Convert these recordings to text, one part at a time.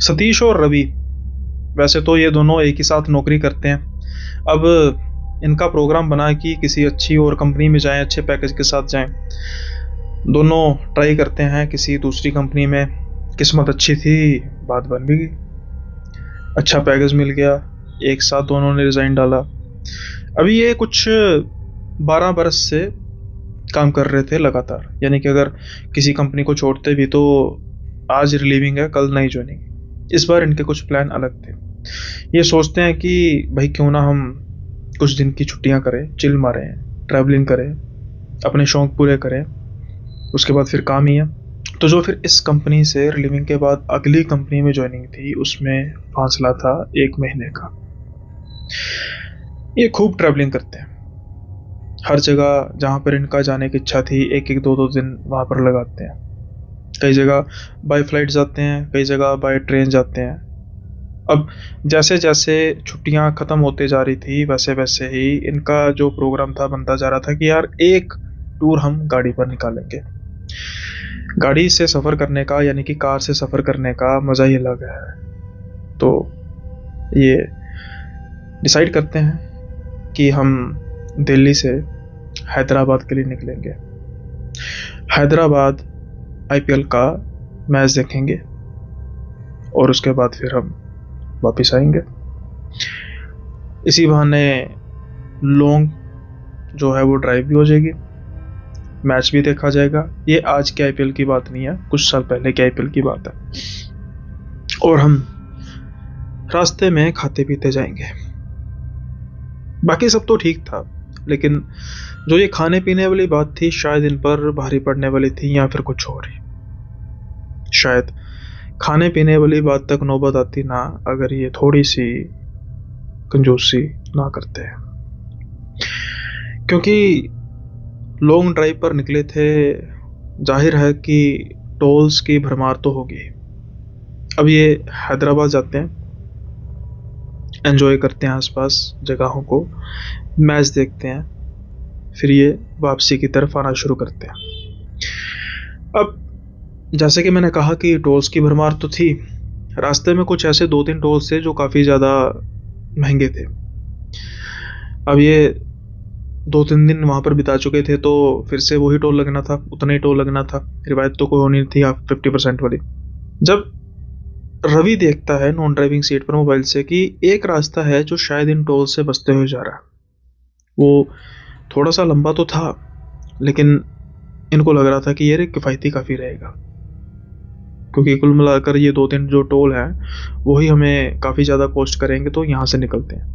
सतीश और रवि, वैसे तो ये दोनों एक ही साथ नौकरी करते हैं। अब इनका प्रोग्राम बना कि किसी अच्छी और कंपनी में जाएं, अच्छे पैकेज के साथ जाएं। दोनों ट्राई करते हैं किसी दूसरी कंपनी में। किस्मत अच्छी थी, बात बन भी गई, अच्छा पैकेज मिल गया। एक साथ दोनों ने रिजाइन डाला। अभी ये कुछ 12 बरस से काम कर रहे थे लगातार, यानी कि अगर किसी कंपनी को छोड़ते भी तो आज रिलीविंग है, कल नई ज्वाइनिंग। इस बार इनके कुछ प्लान अलग थे। ये सोचते हैं कि भाई क्यों ना हम कुछ दिन की छुट्टियां करें, चिल मारें, ट्रैवलिंग करें, अपने शौक पूरे करें, उसके बाद फिर काम ही है। तो जो फिर इस कंपनी से रिलीविंग के बाद अगली कंपनी में ज्वाइनिंग थी, उसमें फासला था 1 महीने का। ये खूब ट्रैवलिंग करते हैं, हर जगह जहाँ पर इनका जाने की इच्छा थी एक एक दो दो दिन वहाँ पर लगाते हैं। कई जगह बाय फ्लाइट जाते हैं, कई जगह बाय ट्रेन जाते हैं। अब जैसे जैसे छुट्टियां खत्म होते जा रही थी, वैसे वैसे ही इनका जो प्रोग्राम था बनता जा रहा था कि यार एक टूर हम गाड़ी पर निकालेंगे। गाड़ी से सफ़र करने का, यानी कि कार से सफ़र करने का मज़ा ही अलग है। तो ये डिसाइड करते हैं कि हम दिल्ली से हैदराबाद के लिए निकलेंगे। हैदराबाद आईपीएल का मैच देखेंगे और उसके बाद फिर हम वापस आएंगे। इसी बहाने लॉन्ग जो है वो ड्राइव भी हो जाएगी, मैच भी देखा जाएगा। ये आज के आईपीएल की बात नहीं है, कुछ साल पहले के आईपीएल की बात है। और हम रास्ते में खाते पीते जाएंगे। बाकी सब तो ठीक था, लेकिन जो ये खाने पीने वाली बात थी शायद इन पर भारी पड़ने वाली थी, या फिर कुछ और ही। शायद खाने पीने वाली बात तक नौबत आती ना, अगर ये थोड़ी सी कंजूसी ना करते हैं। क्योंकि लॉन्ग ड्राइव पर निकले थे, जाहिर है कि टोल्स की भरमार तो होगी। अब ये हैदराबाद जाते हैं, एंजॉय करते हैं आसपास जगहों को, मैच देखते हैं, फिर ये वापसी की तरफ आना शुरू करते हैं। अब जैसे कि मैंने कहा कि टोल्स की भरमार तो थी। रास्ते में कुछ ऐसे 2-3 टोल्स थे जो काफ़ी ज़्यादा महंगे थे। अब ये 2-3 दिन वहाँ पर बिता चुके थे, तो फिर से वही टोल लगना था, उतना ही टोल लगना था। रिवायत तो कोई होनी थी 50% वाली। जब रवि देखता है नॉन ड्राइविंग सीट पर मोबाइल से कि एक रास्ता है जो शायद इन टोल से बचते हुए जा रहा है। वो थोड़ा सा लंबा तो था, लेकिन इनको लग रहा था कि ये किफ़ायती काफ़ी रहेगा, क्योंकि कुल मिलाकर ये 2-3 जो टोल हैं वही हमें काफ़ी ज़्यादा कॉस्ट करेंगे, तो यहाँ से निकलते हैं।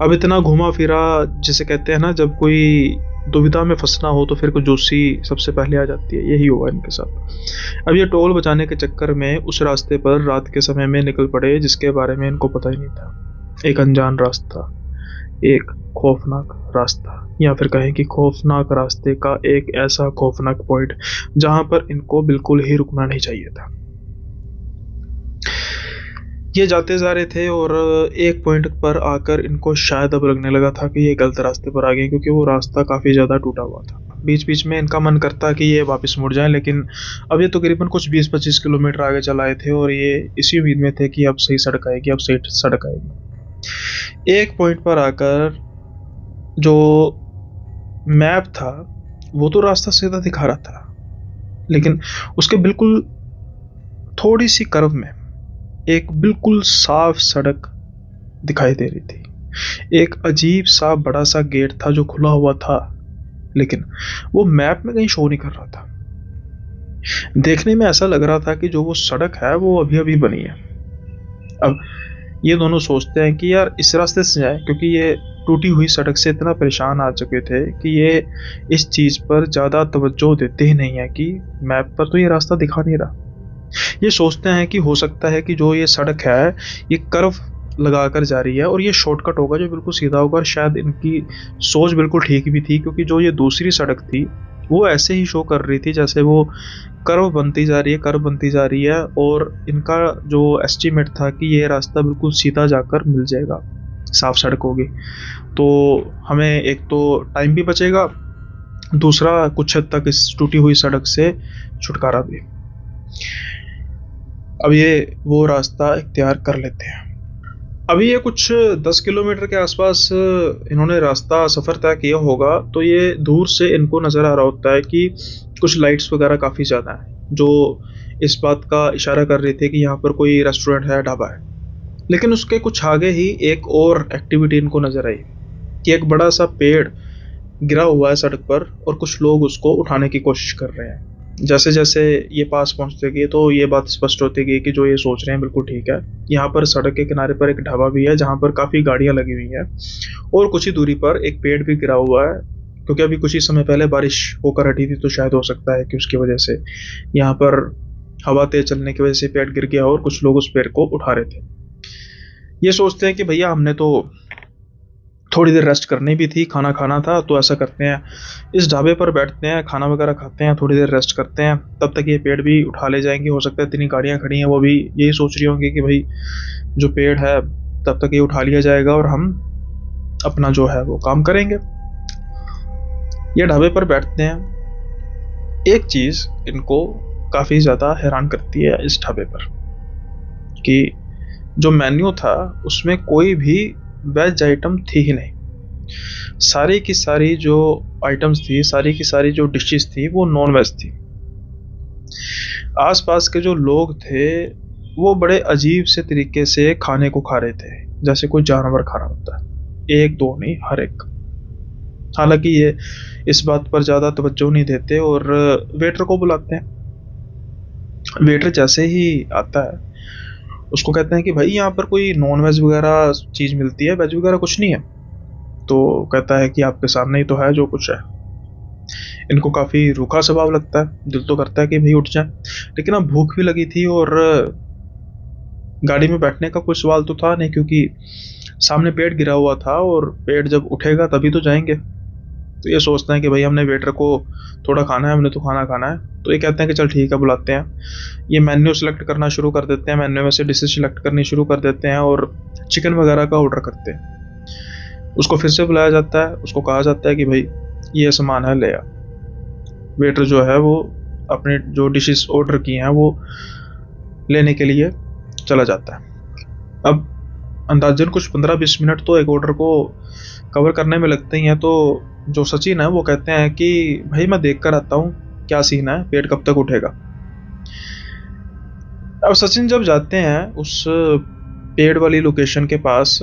अब इतना घुमा फिरा, जिसे कहते हैं ना, जब कोई दुविधा में फंसना हो तो फिर कंजूसी सबसे पहले आ जाती है। यही हुआ इनके साथ। अब ये टोल बचाने के चक्कर में उस रास्ते पर रात के समय में निकल पड़े जिसके बारे में इनको पता ही नहीं था। एक अनजान रास्ता, एक खौफनाक रास्ता, या फिर कहें कि खौफनाक रास्ते का एक ऐसा खौफनाक पॉइंट जहां पर इनको बिल्कुल ही रुकना नहीं चाहिए था। ये जाते जा रहे थे और एक पॉइंट पर आकर इनको शायद अब लगने लगा था कि ये गलत रास्ते पर आ गए, क्योंकि वो रास्ता काफ़ी ज़्यादा टूटा हुआ था। बीच बीच में इनका मन करता कि ये वापस मुड़ जाएं, लेकिन अब ये तकरीबन कुछ 20-25 किलोमीटर आगे चल आए थे और ये इसी उम्मीद में थे कि अब सही सड़क आएगी, अब सही सड़क आएगी। एक पॉइंट पर आकर जो मैप था वो तो रास्ता सीधा दिखा रहा था, लेकिन उसके बिल्कुल थोड़ी सी कर्व में एक बिल्कुल साफ सड़क दिखाई दे रही थी। एक अजीब सा बड़ा सा गेट था जो खुला हुआ था, लेकिन वो मैप में कहीं शो नहीं कर रहा था। देखने में ऐसा लग रहा था कि जो वो सड़क है वो अभी अभी बनी है। अब ये दोनों सोचते हैं कि यार इस रास्ते से जाए, क्योंकि ये टूटी हुई सड़क से इतना परेशान आ चुके थे कि ये इस चीज़ पर ज़्यादा तवज्जो देते ही नहीं है कि मैप पर तो ये रास्ता दिखा नहीं रहा। ये सोचते हैं कि हो सकता है कि जो ये सड़क है ये कर्व लगा कर जा रही है और ये शॉर्टकट होगा जो बिल्कुल सीधा होगा। और शायद इनकी सोच बिल्कुल ठीक भी थी, क्योंकि जो ये दूसरी सड़क थी वो ऐसे ही शो कर रही थी जैसे वो कर्व बनती जा रही है, कर्व बनती जा रही है, और इनका जो एस्टीमेट था कि ये रास्ता बिल्कुल सीधा जाकर मिल जाएगा, साफ सड़क होगी, तो हमें एक तो टाइम भी बचेगा, दूसरा कुछ हद तक इस टूटी हुई सड़क से छुटकारा भी। अब ये वो रास्ता इख्तियार कर लेते हैं। अभी ये कुछ 10 किलोमीटर के आसपास इन्होंने रास्ता सफ़र तय किया होगा, तो ये दूर से इनको नज़र आ रहा होता है कि कुछ लाइट्स वगैरह काफ़ी ज़्यादा हैं, जो इस बात का इशारा कर रही थी कि यहाँ पर कोई रेस्टोरेंट है, ढाबा है। लेकिन उसके कुछ आगे ही एक और एक्टिविटी इनको नज़र आई कि एक बड़ा सा पेड़ गिरा हुआ है सड़क पर और कुछ लोग उसको उठाने की कोशिश कर रहे हैं। जैसे जैसे ये पास पहुंचते गए तो ये बात स्पष्ट होती गई कि जो ये सोच रहे हैं बिल्कुल ठीक है। यहाँ पर सड़क के किनारे पर एक ढाबा भी है जहाँ पर काफ़ी गाड़ियाँ लगी हुई हैं और कुछ ही दूरी पर एक पेड़ भी गिरा हुआ है, क्योंकि अभी कुछ ही समय पहले बारिश होकर हटी थी, तो शायद हो सकता है कि उसकी वजह से यहाँ पर हवा तेज चलने की वजह से पेड़ गिर गया और कुछ लोग उस पेड़ को उठा रहे थे। ये सोचते हैं कि भैया हमने तो थोड़ी देर रेस्ट करनी भी थी, खाना खाना था, तो ऐसा करते हैं इस ढाबे पर बैठते हैं, खाना वगैरह खाते हैं, थोड़ी देर रेस्ट करते हैं, तब तक ये पेड़ भी उठा ले जाएंगे। हो सकता है इतनी गाड़ियाँ खड़ी हैं वो भी यही सोच रही होंगी कि भाई जो पेड़ है तब तक ये उठा लिया जाएगा और हम अपना जो है वो काम करेंगे। ये ढाबे पर बैठते हैं। एक चीज़ इनको काफ़ी ज़्यादा हैरान करती है इस ढाबे पर कि जो मेन्यू था उसमें कोई भी वेज आइटम थी ही नहीं। सारी की सारी जो आइटम्स थी, सारी की सारी जो डिशेस थी वो नॉन वेज थी। आसपास के जो लोग थे वो बड़े अजीब से तरीके से खाने को खा रहे थे, जैसे कोई जानवर खा रहा होता है, एक दो नहीं हर एक। हालांकि ये इस बात पर ज़्यादा तवज्जो नहीं देते और वेटर को बुलाते हैं। वेटर जैसे ही आता है उसको कहते हैं कि भाई यहाँ पर कोई नॉन वेज वगैरह चीज़ मिलती है, वेज वगैरह कुछ नहीं है। तो कहता है कि आपके सामने ही तो है जो कुछ है। इनको काफ़ी रूखा स्वभाव लगता है, दिल तो करता है कि भाई उठ जाए, लेकिन अब भूख भी लगी थी और गाड़ी में बैठने का कोई सवाल तो था नहीं, क्योंकि सामने पेड़ गिरा हुआ था और पेड़ जब उठेगा तभी तो जाएंगे। तो ये सोचते हैं कि भाई हमने वेटर को थोड़ा खाना है, हमने तो खाना खाना है। तो ये कहते हैं कि चल ठीक है, बुलाते हैं। ये मेन्यू सेलेक्ट करना शुरू कर देते हैं, मेन्यू में से डिशेज सेलेक्ट करनी शुरू कर देते हैं और चिकन वगैरह का ऑर्डर करते हैं। उसको फिर से बुलाया जाता है, उसको कहा जाता है कि भाई ये सामान है ले आ। वेटर जो है वो अपने जो डिशेस ऑर्डर की हैं वो लेने के लिए चला जाता है। अब अंदाजन कुछ 15-20 मिनट तो एक ऑर्डर को कवर करने में लगते ही हैं। तो जो सचिन है वो कहते हैं कि भाई मैं देख कर आता हूँ क्या सीन है, पेड़ कब तक उठेगा। अब सचिन जब जाते हैं उस पेड़ वाली लोकेशन के पास,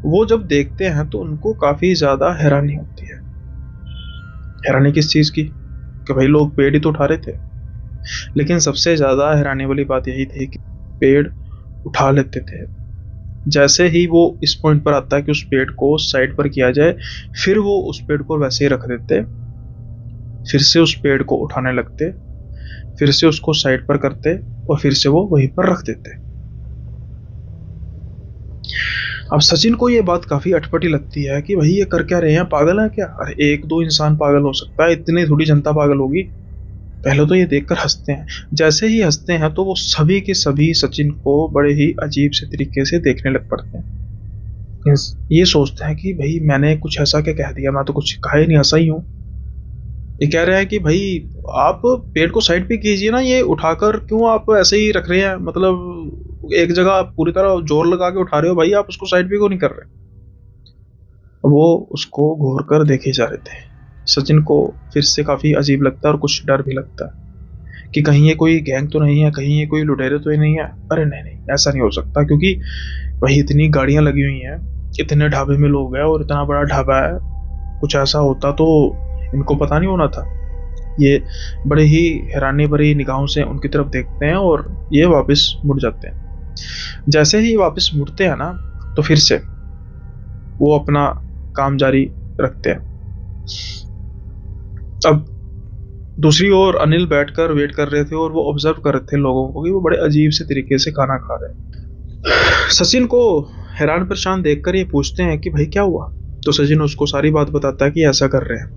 वो जब देखते हैं तो उनको काफ़ी ज़्यादा हैरानी होती है। हैरानी किस चीज़ की कि भाई लोग पेड़ ही तो उठा रहे थे। लेकिन सबसे ज़्यादा हैरानी वाली बात यही थी कि पेड़ उठा लेते थे। जैसे ही वो इस पॉइंट पर आता है कि उस पेड़ को साइड पर किया जाए, फिर वो उस पेड़ को वैसे ही रख देते, फिर से उस पेड़ को उठाने लगते, फिर से उसको साइड पर करते और फिर से वो वहीं पर रख देते। अब सचिन को ये बात काफी अटपटी लगती है कि भाई ये कर क्या रहे हैं, पागल है क्या? अरे एक दो इंसान पागल हो सकता है, इतनी थोड़ी जनता पागल होगी। पहले तो ये देखकर हंसते हैं। जैसे ही हंसते हैं तो वो सभी के सभी सचिन को बड़े ही अजीब से तरीके से देखने लग पड़ते हैं। ये सोचते हैं कि भाई मैंने कुछ ऐसा क्या कह दिया, मैं तो कुछ कहा ही नहीं, हंसा ही हूँ। ये कह रहे हैं कि भाई आप पेड़ को साइड पे कीजिए ना, ये उठाकर क्यों आप ऐसे ही रख रहे हैं, मतलब एक जगह आप पूरी तरह जोर लगा के उठा रहे हो, भाई आप उसको साइड पे क्यों नहीं कर रहे। वो उसको घूर कर देखे जा रहे थे। सचिन को फिर से काफ़ी अजीब लगता है और कुछ डर भी लगता है कि कहीं ये कोई गैंग तो नहीं है, कहीं ये कोई लुटेरे तो नहीं है। अरे नहीं नहीं, ऐसा नहीं हो सकता, क्योंकि वही इतनी गाड़ियां लगी हुई हैं, इतने ढाबे में लोग हैं और इतना बड़ा ढाबा है, कुछ ऐसा होता तो इनको पता नहीं होना था। ये बड़े ही हैरानी भरी निगाहों से उनकी तरफ देखते हैं और ये वापस मुड़ जाते हैं। जैसे ही वापस मुड़ते हैं ना, तो फिर से वो अपना काम जारी रखते हैं। अब दूसरी ओर अनिल बैठकर वेट कर रहे थे और वो ऑब्जर्व कर रहे थे लोगों को कि वो बड़े अजीब से तरीके से खाना खा रहे हैं। सचिन को हैरान परेशान देखकर ये पूछते हैं कि भाई क्या हुआ। तो सचिन उसको सारी बात बताता है कि ऐसा कर रहे हैं।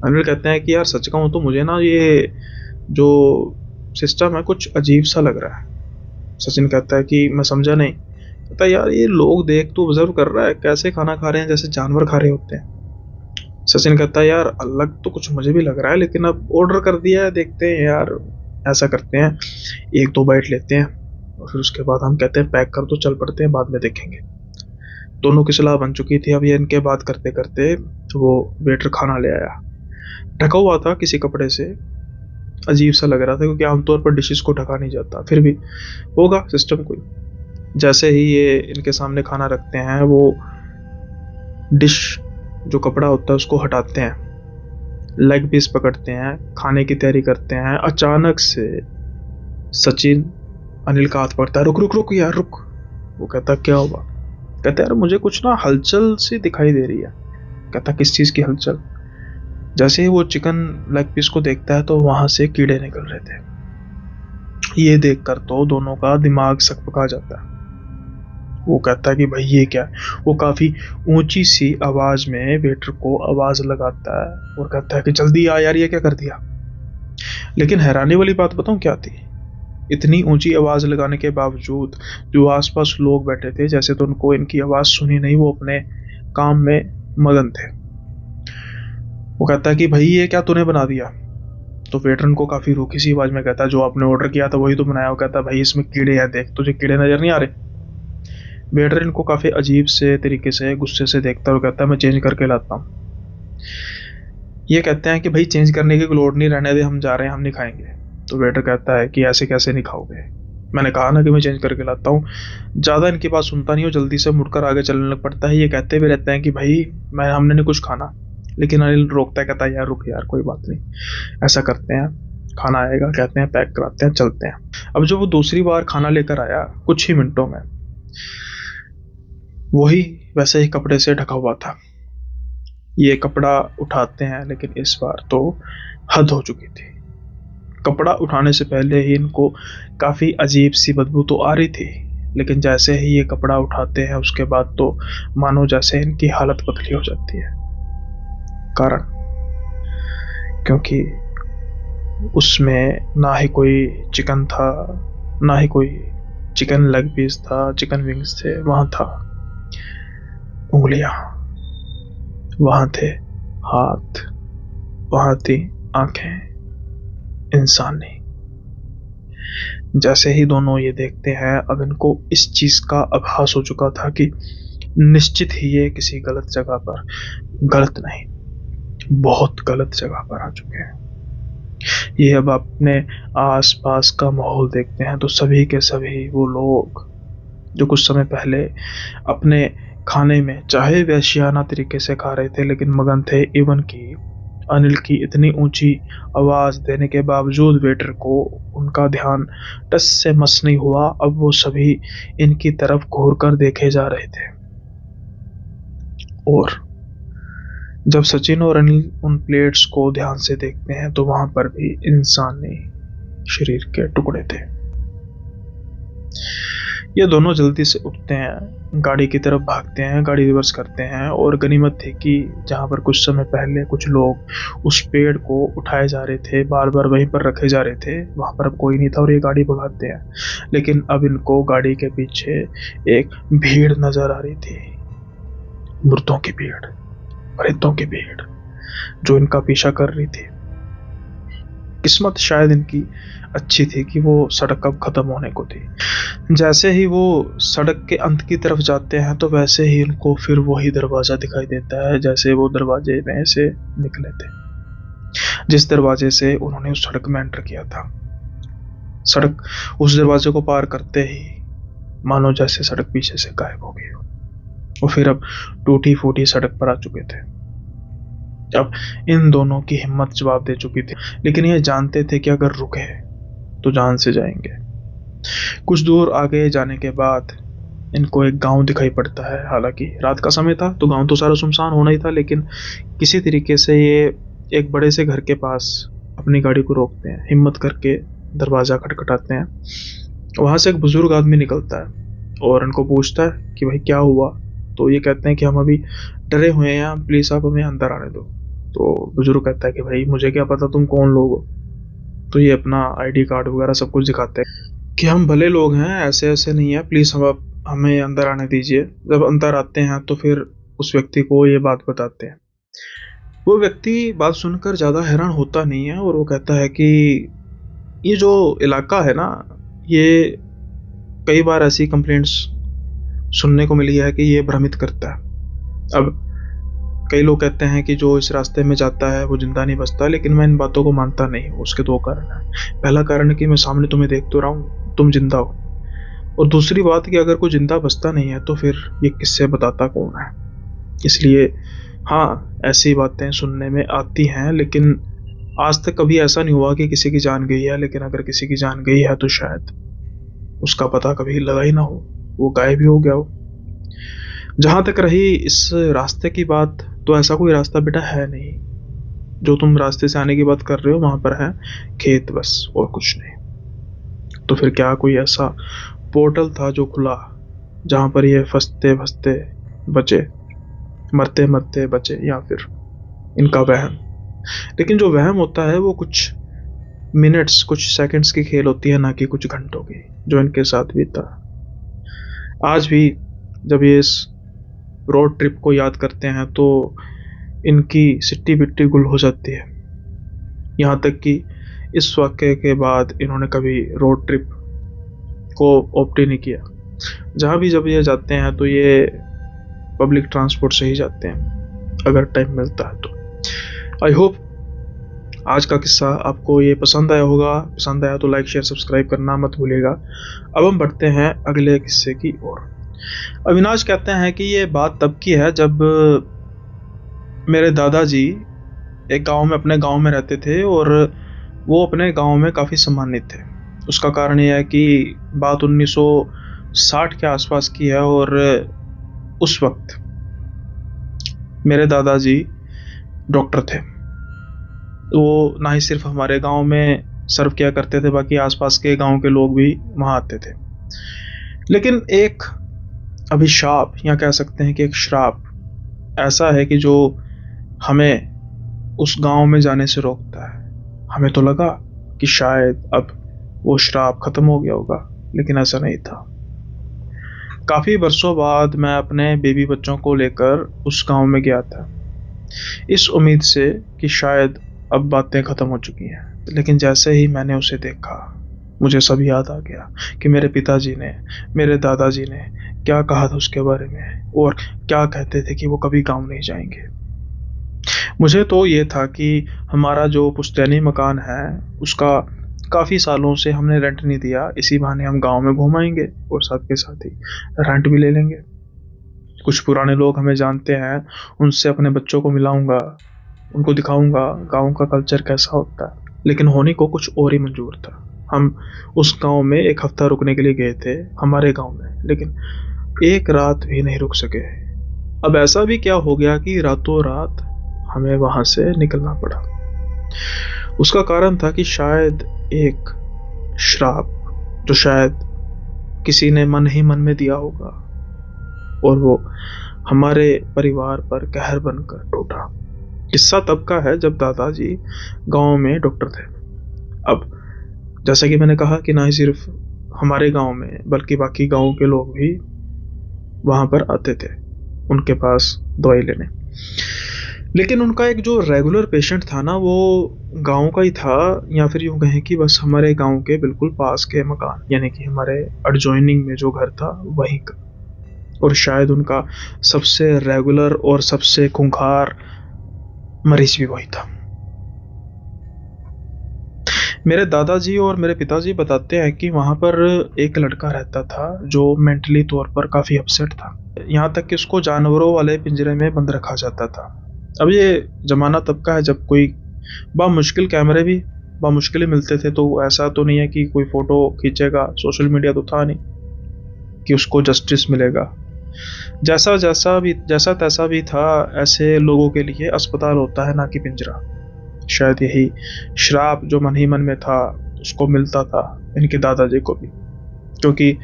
अनिल कहते हैं कि यार सच कहूँ तो मुझे ना ये जो सिस्टम है कुछ अजीब सा लग रहा है। सचिन कहता है कि मैं समझा नहीं। कहता है यार ये लोग देख तो ऑब्जर्व कर रहा है, कैसे खाना खा रहे हैं जैसे जानवर खा रहे होते हैं। सचिन कहता है यार अलग तो कुछ मुझे भी लग रहा है, लेकिन अब ऑर्डर कर दिया है, देखते हैं यार ऐसा करते हैं, 1-2 बाइट लेते हैं और फिर उसके बाद हम कहते हैं पैक कर दो, चल पड़ते हैं, बाद में देखेंगे। दोनों की सलाह बन चुकी थी। अब ये इनके बात करते करते वो वेटर खाना ले आया। ढका हुआ था किसी कपड़े से, अजीब सा लग रहा था क्योंकि आमतौर पर डिशेस को ढका नहीं जाता, फिर भी होगा सिस्टम कोई। जैसे ही ये इनके सामने खाना रखते हैं, वो डिश जो कपड़ा होता है उसको हटाते हैं, लेग पीस पकड़ते हैं, खाने की तैयारी करते हैं। अचानक से सचिन अनिल का हाथ पड़ता है, रुक रुक रुक यार रुक। वो कहता क्या हुआ? कहता यार मुझे कुछ ना हलचल सी दिखाई दे रही है। कहता किस चीज़ की हलचल? जैसे ही वो चिकन लेग पीस को देखता है तो वहां से कीड़े निकल रहे थे। ये देखकर तो दोनों का दिमाग सकपका जाता है। वो कहता है कि भाई ये क्या है? वो काफी ऊंची सी आवाज में वेटर को आवाज लगाता है और कहता है कि जल्दी आ यार, ये क्या कर दिया? लेकिन हैरानी वाली बात बताऊं क्या थी? इतनी ऊंची आवाज लगाने के बावजूद जो आसपास लोग बैठे थे, जैसे तो उनको इनकी आवाज सुनी नहीं, वो अपने काम में मगन थे। वो कहता है कि भाई ये क्या तूने बना दिया? तो वेटर को काफी रूखी सी आवाज में कहता है जो आपने ऑर्डर किया था वही तो बनाया। वो कहता है भाई इसमें कीड़े हैं, देख तुझे कीड़े नजर नहीं आ रहे? वेटर इनको काफी अजीब से तरीके से गुस्से से देखता है और कहता है मैं चेंज करके लाता हूँ। ये कहते हैं कि भाई चेंज करने की लोड नहीं, रहने दे, हम जा रहे हैं, हम नहीं खाएंगे। तो वेटर कहता है कि ऐसे कैसे नहीं खाओगे? मैंने कहा ना कि मैं चेंज करके लाता हूँ। ज्यादा इनकी बात सुनता नहीं हो, जल्दी से मुड़कर आगे चलने लग पड़ता है। ये कहते भी रहते हैं कि भाई हमने नहीं कुछ खाना, लेकिन अनिल रोकता है, कहता है यार रुक यार, कोई बात नहीं, ऐसा करते हैं, खाना आएगा, कहते हैं पैक कराते हैं, चलते हैं। अब जो वो दूसरी बार खाना लेकर आया कुछ ही मिनटों में वही वैसे ही कपड़े से ढका हुआ था। ये कपड़ा उठाते हैं, लेकिन इस बार तो हद हो चुकी थी। कपड़ा उठाने से पहले ही इनको काफी अजीब सी बदबू तो आ रही थी, लेकिन जैसे ही ये कपड़ा उठाते हैं उसके बाद तो मानो जैसे इनकी हालत बदली हो जाती है। कारण क्योंकि उसमें ना ही कोई चिकन था, ना ही कोई चिकन लेग पीस था, चिकन विंग्स थे। वहां था उंगलियां, वहां थे हाथ, वहां थी आंखें, इंसान नहीं। जैसे ही दोनों ये देखते हैं, अब इनको इस चीज का आभास हो चुका था कि निश्चित ही ये किसी गलत जगह पर, गलत नहीं बहुत गलत जगह पर आ चुके हैं। ये अब अपने आसपास का माहौल देखते हैं तो सभी के सभी वो लोग जो कुछ समय पहले अपने खाने में चाहे वैश्याना तरीके से खा रहे थे लेकिन मगन थे, इवन की अनिल की इतनी ऊंची आवाज देने के बावजूद वेटर को उनका ध्यान टस से मस नहीं हुआ। अब वो सभी इनकी तरफ घूर कर देखे जा रहे थे। और जब सचिन और अनिल उन प्लेट्स को ध्यान से देखते हैं तो वहां पर भी इंसानी शरीर के टुकड़े थे। ये दोनों जल्दी से उठते हैं, गाड़ी की तरफ भागते हैं, गाड़ी रिवर्स करते हैं। और गनीमत थी कि जहां पर कुछ समय पहले कुछ लोग उस पेड़ को उठाए जा रहे थे, बार बार वहीं पर रखे जा रहे थे, वहां पर अब कोई नहीं था और ये गाड़ी भगाते हैं। लेकिन अब इनको गाड़ी के पीछे एक भीड़ नजर आ रही थी, मुर्दों की भीड़, प्रेतों की भीड़ जो इनका पीछा कर रही थी। किस्मत शायद इनकी अच्छी थी कि वो सड़क अब खत्म होने को थी। जैसे ही वो सड़क के अंत की तरफ जाते हैं तो वैसे ही इनको फिर वही दरवाजा दिखाई देता है जैसे वो दरवाजे में से निकले थे, जिस दरवाजे से उन्होंने उस सड़क में एंटर किया था। सड़क उस दरवाजे को पार करते ही मानो जैसे सड़क पीछे से गायब हो गई। वो फिर अब टूटी फूटी सड़क पर आ चुके थे। अब इन दोनों की हिम्मत जवाब दे चुकी थी, लेकिन ये जानते थे कि अगर रुके तो जान से जाएंगे। कुछ दूर आगे जाने के बाद इनको एक गांव दिखाई पड़ता है। हालांकि रात का समय था तो गांव तो सारा सुनसान होना ही था, लेकिन किसी तरीके से ये एक बड़े से घर के पास अपनी गाड़ी को रोकते हैं, हिम्मत करके दरवाजा खटखटाते हैं। वहां से एक बुजुर्ग आदमी निकलता है और इनको पूछता है कि भाई क्या हुआ? तो ये कहते हैं कि हम अभी डरे हुए हैं, प्लीज आप हमें अंदर आने दो। तो बुजुर्ग कहता है कि भाई मुझे क्या पता तुम कौन लोग हो। तो ये अपना आईडी कार्ड वगैरह सब कुछ दिखाते हैं कि हम भले लोग हैं, ऐसे ऐसे नहीं है, प्लीज हम हमें अंदर आने दीजिए। जब अंदर आते हैं तो फिर उस व्यक्ति को ये बात बताते हैं। वो व्यक्ति बात सुनकर ज्यादा हैरान होता नहीं है और वो कहता है कि ये जो इलाका है ना, ये कई बार ऐसी कंप्लेंट्स सुनने को मिली है कि ये भ्रमित करता है। अब कई लोग कहते हैं कि जो इस रास्ते में जाता है वो जिंदा नहीं बचता, लेकिन मैं इन बातों को मानता नहीं हूँ। उसके दो कारण हैं। पहला कारण है कि मैं सामने तुम्हें देख तो रहा हूँ, तुम जिंदा हो। और दूसरी बात कि अगर कोई जिंदा बचता नहीं है तो फिर ये किससे बताता कौन है। इसलिए हाँ, ऐसी बातें सुनने में आती हैं, लेकिन आज तक कभी ऐसा नहीं हुआ कि किसी की जान गई है। लेकिन अगर किसी की जान गई है तो शायद उसका पता कभी लगा ही ना हो, वो गायब ही हो गया हो। जहां तक रही इस रास्ते की बात, तो ऐसा कोई रास्ता बेटा है नहीं। जो तुम रास्ते से आने की बात कर रहे हो वहां पर है खेत, बस और कुछ नहीं। तो फिर क्या कोई ऐसा पोर्टल था जो खुला, जहां पर ये फंसते फंसते बचे, मरते मरते बचे, या फिर इनका वहम। लेकिन जो वहम होता है वो कुछ मिनट्स, कुछ सेकंड्स की खेल होती है, ना कि कुछ घंटों की, जो इनके साथ बीता। आज भी जब ये इस रोड ट्रिप को याद करते हैं तो इनकी सिट्टी बिट्टी गुल हो जाती है। यहाँ तक कि इस वाक़ये के बाद इन्होंने कभी रोड ट्रिप को ऑप्ट ही नहीं किया। जहाँ भी जब ये जाते हैं तो ये पब्लिक ट्रांसपोर्ट से ही जाते हैं, अगर टाइम मिलता है तो। आई होप आज का किस्सा आपको ये पसंद आया होगा। पसंद आया तो लाइक शेयर सब्सक्राइब करना मत भूलिएगा। अब हम बढ़ते हैं अगले किस्से की ओर। अविनाश कहते हैं कि ये बात तब की है जब मेरे दादाजी एक गांव में, अपने गांव में रहते थे, और वो अपने गांव में काफ़ी सम्मानित थे। उसका कारण यह है कि बात 1960 के आसपास की है, और उस वक्त मेरे दादाजी डॉक्टर थे। वो ना ही सिर्फ हमारे गांव में सर्व किया करते थे, बाकी आसपास के गांव के लोग भी वहाँ आते थे। लेकिन एक अभिशाप, या कह सकते हैं कि एक श्राप ऐसा है कि जो हमें उस गांव में जाने से रोकता है। हमें तो लगा कि शायद अब वो श्राप खत्म हो गया होगा, लेकिन ऐसा नहीं था। काफ़ी वर्षों बाद मैं अपने बेबी बच्चों को लेकर उस गांव में गया था, इस उम्मीद से कि शायद अब बातें खत्म हो चुकी हैं। लेकिन जैसे ही मैंने उसे देखा, मुझे सब याद आ गया कि मेरे पिताजी ने, मेरे दादाजी ने क्या कहा था उसके बारे में, और क्या कहते थे कि वो कभी गांव नहीं जाएंगे। मुझे तो ये था कि हमारा जो पुश्तैनी मकान है उसका काफ़ी सालों से हमने रेंट नहीं दिया, इसी बहाने हम गांव में घूम आएंगे और साथ के साथ ही रेंट भी ले लेंगे। कुछ पुराने लोग हमें जानते हैं, उनसे अपने बच्चों को मिलाऊंगा, उनको दिखाऊंगा गांव का कल्चर कैसा होता है। लेकिन होने को कुछ और ही मंजूर था। हम उस गांव में एक हफ्ता रुकने के लिए गए थे, हमारे गांव में, लेकिन एक रात भी नहीं रुक सके। अब ऐसा भी क्या हो गया कि रातों रात हमें वहां से निकलना पड़ा। उसका कारण था कि शायद एक श्राप, जो शायद किसी ने मन ही मन में दिया होगा, और वो हमारे परिवार पर कहर बनकर टूटा। किस्सा तब का है जब दादाजी गांव में डॉक्टर थे। अब जैसा कि मैंने कहा कि ना ही सिर्फ हमारे गांव में बल्कि बाकी गांव के लोग भी वहां पर आते थे उनके पास दवाई लेने। लेकिन उनका एक जो रेगुलर पेशेंट था ना, वो गांव का ही था, या फिर यूं कहें कि बस हमारे गांव के बिल्कुल पास के मकान, यानी कि हमारे एडजॉइनिंग में जो घर था वहीं का। और शायद उनका सबसे रेगुलर और सबसे खूंखार मरीज भी वही था। मेरे दादाजी और मेरे पिताजी बताते हैं कि वहां पर एक लड़का रहता था जो मेंटली तौर पर काफी अपसेट था। यहाँ तक कि उसको जानवरों वाले पिंजरे में बंद रखा जाता था। अब ये जमाना तब का है जब कोई बामुश्किल कैमरे भी बामुश्किल ही मिलते थे, तो ऐसा तो नहीं है कि कोई फोटो खींचेगा, सोशल मीडिया तो था नहीं कि उसको जस्टिस मिलेगा। जैसा तैसा भी था, ऐसे लोगों के लिए अस्पताल होता है, ना कि पिंजरा। शायद यही श्राप जो मन ही मन में था उसको मिलता था इनके दादाजी को भी, क्योंकि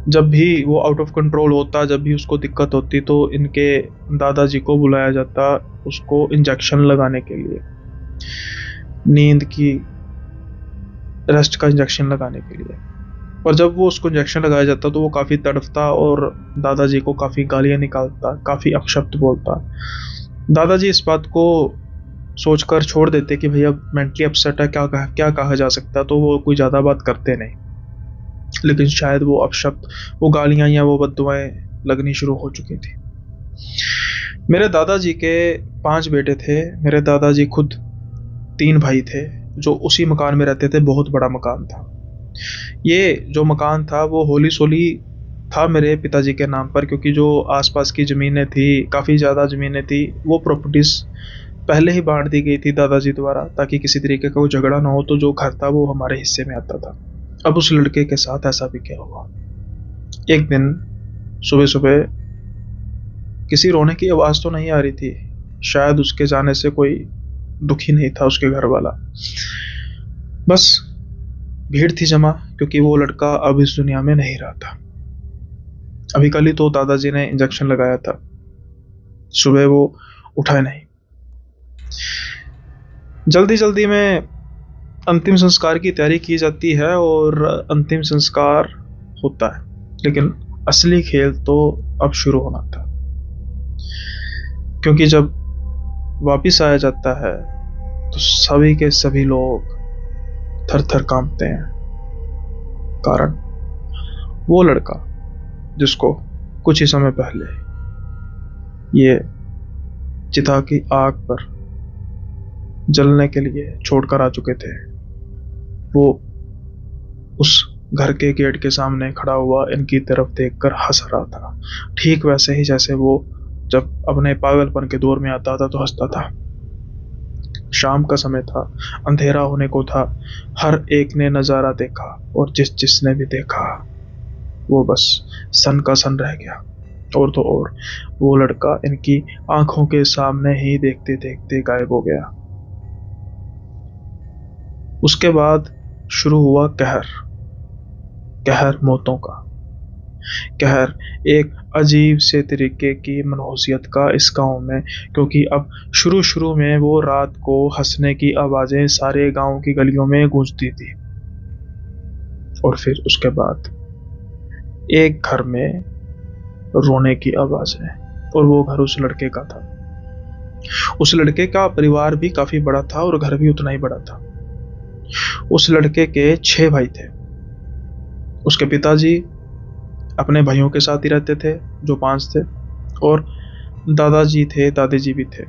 जब भी वो आउट ऑफ कंट्रोल होता, जब भी उसको दिक्कत होती, तो इनके दादाजी को बुलाया जाता उसको इंजेक्शन लगाने के लिए, नींद की, रेस्ट का इंजेक्शन लगाने के लिए। और जब वो उसको इंजेक्शन लगाया जाता तो वो काफ़ी तड़फता और दादाजी को काफ़ी गालियाँ निकालता, काफ़ी अपशब्द बोलता। दादाजी इस बात को सोचकर छोड़ देते कि भैया मेंटली अपसेट है, क्या कहा जा सकता है, तो वो कोई ज़्यादा बात करते नहीं। लेकिन शायद वो अपशब्द, वो गालियाँ या वो बद्दुआएँ लगनी शुरू हो चुकी थी। मेरे दादाजी के 5 बेटे थे। मेरे दादाजी खुद 3 भाई थे जो उसी मकान में रहते थे। बहुत बड़ा मकान था। ये जो मकान था वो होली सोली था मेरे पिताजी के नाम पर, क्योंकि जो आसपास की ज़मीनें थी, काफ़ी ज़्यादा ज़मीनें थी, वो प्रॉपर्टीज़ पहले ही बांट दी गई थी दादाजी द्वारा, ताकि किसी तरीके का कोई झगड़ा ना हो, तो जो घर था वो हमारे हिस्से में आता था। अब उस लड़के के साथ ऐसा भी क्या हुआ। एक दिन सुबह सुबह किसी रोने की आवाज़ तो नहीं आ रही थी। शायद उसके जाने से कोई दुखी नहीं था उसके घर वाला। बस भीड़ थी जमा, क्योंकि वो लड़का अब इस दुनिया में नहीं रहा था। अभी कल ही तो दादाजी ने इंजेक्शन लगाया था। सुबह वो उठा नहीं। जल्दी जल्दी में अंतिम संस्कार की तैयारी की जाती है और अंतिम संस्कार होता है, लेकिन असली खेल तो अब शुरू होना था। क्योंकि जब वापिस आया जाता है तो सभी के सभी लोग थर थर कांपते हैं। कारण वो लड़का जिसको कुछ ही समय पहले ये चिता की आग पर जलने के लिए छोड़कर आ चुके थे, वो उस घर के गेट के सामने खड़ा हुआ इनकी तरफ देखकर हंस रहा था। ठीक वैसे ही जैसे वो जब अपने पागलपन के दौर में आता था तो हंसता था। शाम का समय था, अंधेरा होने को था। हर एक ने नज़ारा देखा और जिसने भी देखा वो बस सन का सन रह गया। और तो और वो लड़का इनकी आंखों के सामने ही देखते देखते गायब हो गया। उसके बाद शुरू हुआ कहर। कहर मौतों का कहर, एक अजीब से तरीके की मनहूसियत का इस गांव में, क्योंकि अब शुरू शुरू में वो रात को हंसने की आवाज़ें सारे गांव की गलियों में गूंजती थी, और फिर उसके बाद एक घर में रोने की आवाज़ें, और वो घर उस लड़के का था। उस लड़के का परिवार भी काफ़ी बड़ा था और घर भी उतना ही बड़ा था। उस लड़के के 6 भाई थे। उसके पिताजी अपने भाइयों के साथ ही रहते थे जो 5 थे, और दादाजी थे, दादी भी थे।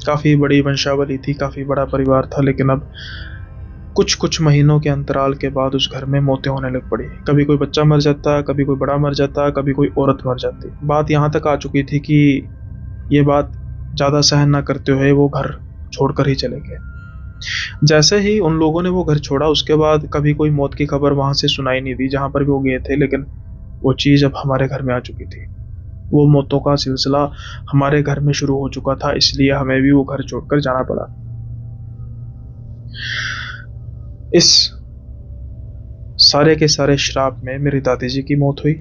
काफ़ी बड़ी वंशावली थी, काफ़ी बड़ा परिवार था। लेकिन अब कुछ कुछ महीनों के अंतराल के बाद उस घर में मौतें होने लग पड़ी। कभी कोई बच्चा मर जाता, कभी कोई बड़ा मर जाता, कभी कोई औरत मर जाती। बात यहाँ तक आ चुकी थी कि ये बात ज़्यादा सहन ना करते हुए वो घर छोड़कर ही चले गए। जैसे ही उन लोगों ने वो घर छोड़ा, उसके बाद कभी कोई मौत की खबर वहाँ से सुनाई नहीं दी जहाँ पर भी वो गए थे। लेकिन वो चीज़ अब हमारे घर में आ चुकी थी। वो मौतों का सिलसिला हमारे घर में शुरू हो चुका था, इसलिए हमें भी वो घर छोड़कर जाना पड़ा। इस सारे के सारे श्राप में मेरी दादी जी की मौत हुई,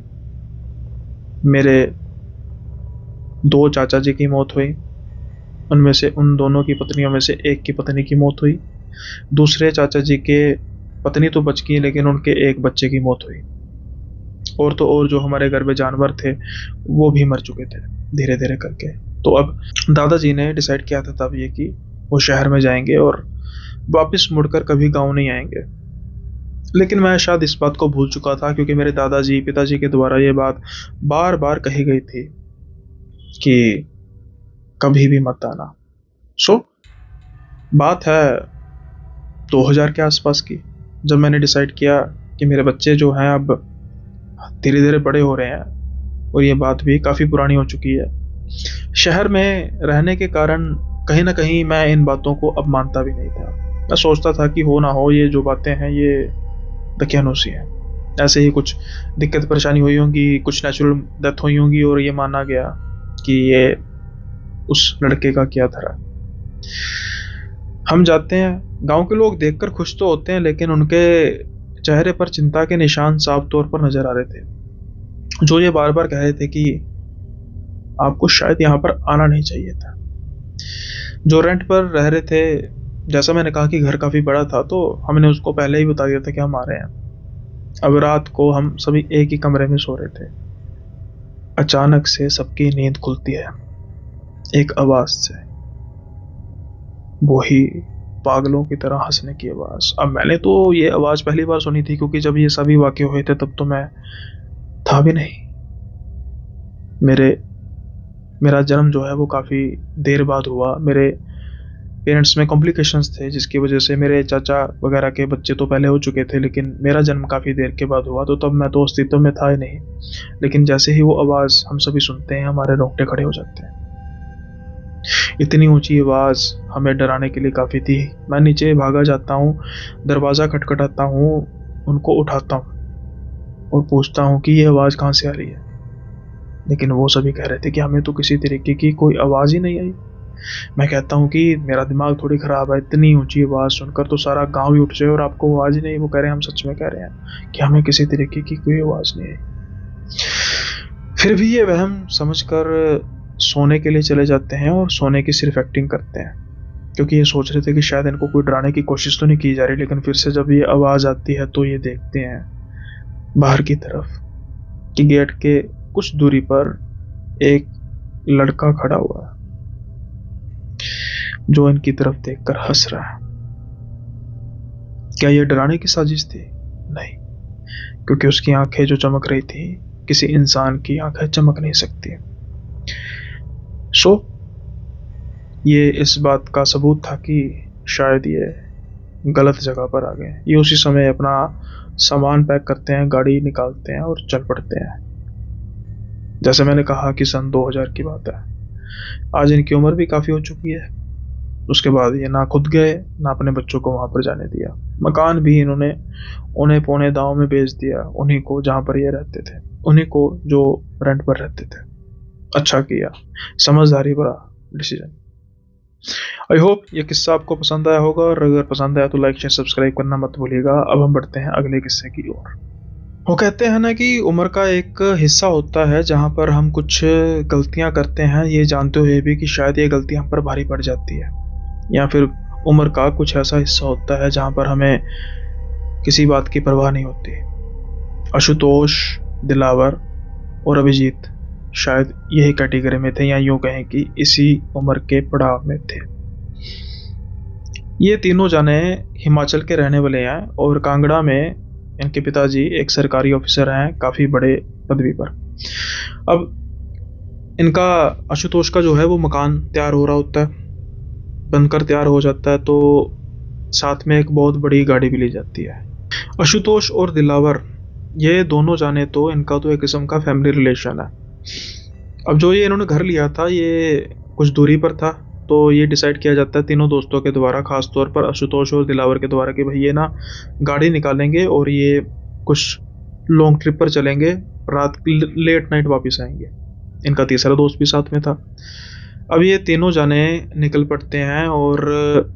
मेरे 2 चाचा जी की मौत हुई। उनमें से उन दोनों की पत्नियों में से एक की पत्नी की मौत हुई। दूसरे चाचा जी के पत्नी तो बच गई, लेकिन उनके एक बच्चे की मौत हुई। और तो और जो हमारे घर में जानवर थे वो भी मर चुके थे धीरे धीरे करके। तो अब दादाजी ने डिसाइड किया था तब ये कि वो शहर में जाएंगे और वापस मुड़कर कभी गांव नहीं आएंगे। लेकिन मैं शायद इस बात को भूल चुका था, क्योंकि मेरे दादाजी पिताजी के द्वारा ये बात बार बार कही गई थी कि कभी भी मत आना। सो बात है 2000 के आसपास की, जब मैंने डिसाइड किया कि मेरे बच्चे जो हैं अब धीरे धीरे बड़े हो रहे हैं, और ये बात भी काफ़ी पुरानी हो चुकी है। शहर में रहने के कारण कहीं ना कहीं मैं इन बातों को अब मानता भी नहीं था। मैं सोचता था कि हो ना हो ये जो बातें हैं ये दकियानूसी हैं। ऐसे ही कुछ दिक्कत परेशानी हुई होंगी, कुछ नेचुरल डेथ हुई होंगी, और ये माना गया कि ये उस लड़के का किया धरा। हम जाते हैं, गांव के लोग देखकर खुश तो होते हैं, लेकिन उनके चेहरे पर चिंता के निशान साफ तौर पर नजर आ रहे थे। जो ये बार बार कह रहे थे कि आपको शायद यहाँ पर आना नहीं चाहिए था। जो रेंट पर रह रहे थे, जैसा मैंने कहा कि घर काफ़ी बड़ा था, तो हमने उसको पहले ही बता दिया था कि हम आ रहे हैं। अब रात को हम सभी एक ही कमरे में सो रहे थे। अचानक से सबकी नींद खुलती है एक आवाज़ से। वही पागलों की तरह हंसने की आवाज़। अब मैंने तो ये आवाज़ पहली बार सुनी थी, क्योंकि जब ये सभी वाक़ये हुए थे तब तो मैं था भी नहीं। मेरे मेरा जन्म जो है वो काफ़ी देर बाद हुआ। मेरे पेरेंट्स में कॉम्प्लिकेशंस थे, जिसकी वजह से मेरे चाचा वगैरह के बच्चे तो पहले हो चुके थे, लेकिन मेरा जन्म काफ़ी देर के बाद हुआ, तो तब मैं तो अस्तित्व में था ही नहीं। लेकिन जैसे ही वो आवाज़ हम सभी सुनते हैं, हमारे रोंगटे खड़े हो जाते हैं। इतनी ऊंची आवाज़ हमें डराने के लिए काफ़ी थी। मैं नीचे भागा जाता हूँ, दरवाज़ा खटखटाता हूँ, उनको उठाता हूँ और पूछता हूँ कि ये आवाज़ कहाँ से आ रही है। लेकिन वो सभी कह रहे थे कि हमें तो किसी तरीके की कोई आवाज़ ही नहीं आई। मैं कहता हूँ कि मेरा दिमाग थोड़ी ख़राब है, इतनी ऊंची आवाज़ सुनकर तो सारा गांव ही उठ जाए और आपको आवाज़ ही नहीं। वो कह रहे हैं हम सच में कह रहे हैं कि हमें किसी तरीके की कोई आवाज़ नहीं आई। फिर भी ये वहम समझकर सोने के लिए चले जाते हैं और सोने की सिर्फ एक्टिंग करते हैं, क्योंकि ये सोच रहे थे कि शायद इनको कोई डराने की कोशिश तो नहीं की जा रही। लेकिन फिर से जब ये आवाज़ आती है तो ये देखते हैं बाहर की तरफ कि गेट के कुछ दूरी पर एक लड़का खड़ा हुआ है, जो इनकी तरफ देखकर हंस रहा है। क्या ये डराने की साजिश थी? नहीं, क्योंकि उसकी आंखें जो चमक रही थी, किसी इंसान की आंखें चमक नहीं सकती। सो ये इस बात का सबूत था कि शायद ये गलत जगह पर आ गए। ये उसी समय अपना सामान पैक करते हैं, गाड़ी निकालते हैं और चल पड़ते हैं। जैसे मैंने कहा कि सन 2000 की बात है। आज इनकी उम्र भी काफ़ी हो चुकी है। उसके बाद ये ना खुद गए, ना अपने बच्चों को वहाँ पर जाने दिया। मकान भी इन्होंने औने पौने दांव में बेच दिया, उन्हीं को जहाँ पर ये रहते थे, उन्हीं को जो रेंट पर रहते थे। अच्छा किया, समझदारी भरा डिसीजन। आई होप ये किस्सा आपको पसंद आया होगा, और अगर पसंद आया तो लाइक शेयर सब्सक्राइब करना मत भूलिएगा। अब हम बढ़ते हैं अगले किस्से की ओर। वो कहते हैं ना कि उम्र का एक हिस्सा होता है जहाँ पर हम कुछ गलतियाँ करते हैं, ये जानते हुए भी कि शायद ये गलती हम पर भारी पड़ जाती है। या फिर उम्र का कुछ ऐसा हिस्सा होता है जहाँ पर हमें किसी बात की परवाह नहीं होती। आशुतोष, दिलावर और अभिजीत शायद यही कैटेगरी में थे, या यूँ कहें कि इसी उम्र के पड़ाव में थे। ये तीनों जाने हिमाचल के रहने वाले हैं और कांगड़ा में इनके पिताजी एक सरकारी ऑफिसर हैं, काफ़ी बड़े पदवी पर। अब इनका आशुतोष का जो है वो मकान तैयार हो रहा होता है, बनकर तैयार हो जाता है, तो साथ में एक बहुत बड़ी गाड़ी भी ली जाती है। आशुतोष और दिलावर ये दोनों जाने तो इनका तो एक किस्म का फैमिली रिलेशन है। अब जो ये इन्होंने घर लिया था ये कुछ दूरी पर था, तो ये डिसाइड किया जाता है तीनों दोस्तों के द्वारा, खास तौर पर आशुतोष और दिलावर के द्वारा, कि भाई ये ना गाड़ी निकालेंगे और ये कुछ लॉन्ग ट्रिप पर चलेंगे, रात लेट नाइट वापस आएंगे। इनका तीसरा दोस्त भी साथ में था। अब ये तीनों जाने निकल पड़ते हैं और